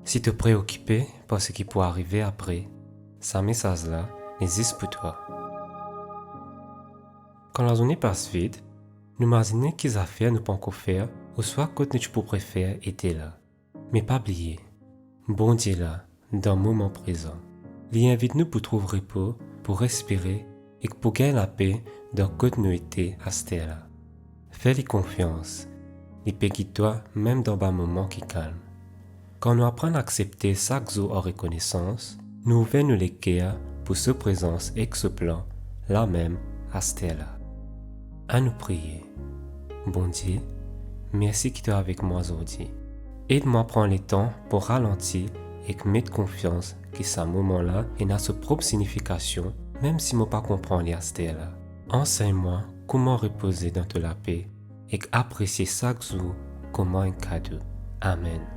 Si te préoccuper par ce qui pourrait arriver après, ce message-là n'existe pour toi. Quand la journée passe vite, nous imaginons quelles affaires nous pouvons faire ou soit que tu pourrais faire était là. Mais pas oublier, bon Dieu là, dans le moment présent. Il invite nous pour trouver repos, pour respirer et pour gagner la paix dans que nous étions à ce là. Fais-lui confiance, il peut guider toi même dans un moment qui calme. Quand nous apprenons à accepter chaque jour en reconnaissance, nous ouvrons les cœurs pour ce présence et ce plan, là même à ce là. À nous prier. Bon Dieu, merci que tu es avec moi aujourd'hui. Aide-moi à prendre le temps pour ralentir et mettre confiance que ce moment-là a sa propre signification, même si je ne comprends pas ce là. Enseigne-moi comment reposer dans la paix et apprécier chaque jour comme un cadeau. Amen.